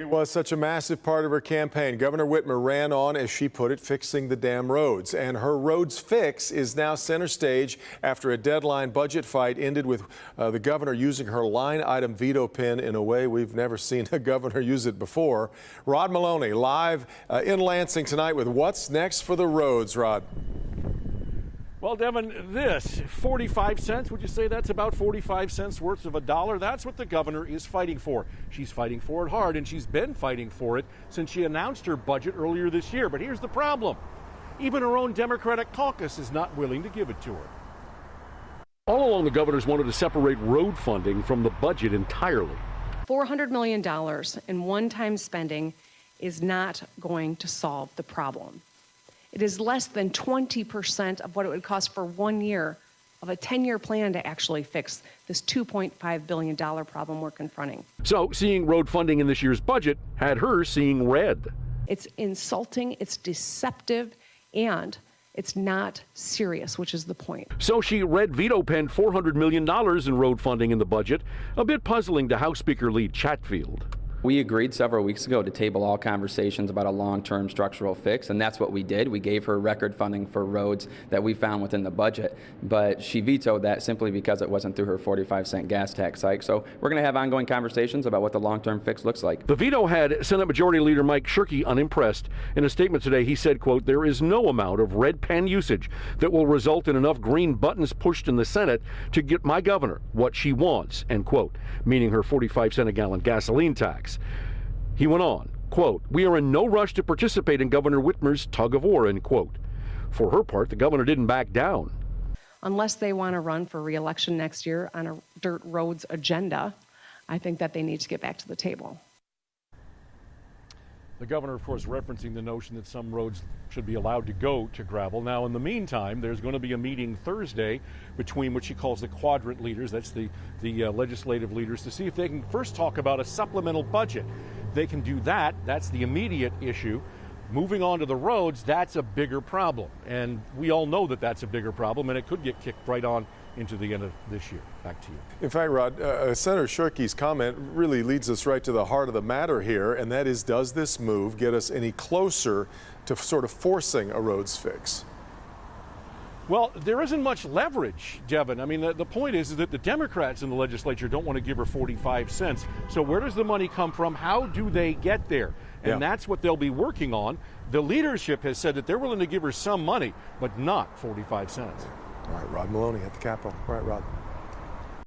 It was such a massive part of her campaign. Governor Whitmer ran on, as she put it, fixing the damn roads. And her roads fix is now center stage after a deadline budget fight ended with the governor using her line item veto pen in a way we've never seen a governor use it before. Rod Maloney live in Lansing tonight with what's next for the roads. Rod. Well, Devin, this 45 cents, would you say that's about 45 cents worth of a dollar? That's what the governor is fighting for. She's fighting for it hard, and she's been fighting for it since she announced her budget earlier this year. But here's the problem. Even her own Democratic caucus is not willing to give it to her. All along, the governors wanted to separate road funding from the budget entirely. $400 million in one-time spending is not going to solve the problem. It is less than 20% of what it would cost for 1 year of a 10-year plan to actually fix this $2.5 billion problem we're confronting. So seeing road funding in this year's budget had her seeing red. It's insulting, it's deceptive, and it's not serious, which is the point. So she red veto penned $400 million in road funding in the budget, a bit puzzling to House Speaker Lee Chatfield. We agreed several weeks ago to table all conversations about a long-term structural fix, and that's what we did. We gave her record funding for roads that we found within the budget, but she vetoed that simply because it wasn't through her 45-cent gas tax hike. So we're going to have ongoing conversations about what the long-term fix looks like. The veto had Senate Majority Leader Mike Shirkey unimpressed. In a statement today, he said, quote, "There is no amount of red pen usage that will result in enough green buttons pushed in the Senate to get my governor what she wants," end quote, meaning her 45-cent a gallon gasoline tax. He went on, quote, "We are in no rush to participate in Governor Whitmer's tug of war," end quote. For her part, the governor didn't back down. Unless they want to run for re-election next year on a dirt roads agenda, I think that they need to get back to the table. The governor, of course, referencing the notion that some roads should be allowed to go to gravel. Now, in the meantime, there's going to be a meeting Thursday between what she calls the quadrant leaders, that's the legislative leaders, to see if they can first talk about a supplemental budget. They can do that. That's the immediate issue. Moving on to the roads, that's a bigger problem. And we all know that that's a bigger problem, and it could get kicked right on into the end of this year. Back to you. In fact, Rod, Senator Shirkey's comment really leads us right to the heart of the matter here, and that is, does this move get us any closer to sort of forcing a roads fix? Well, there isn't much leverage, Devin. I mean, the point is that the Democrats in the legislature don't want to give her 45 cents. So where does the money come from? How do they get there? And that's what they'll be working on. The leadership has said that they're willing to give her some money, but not 45 cents. All right, Rod Maloney at the Capitol. All right, Rod.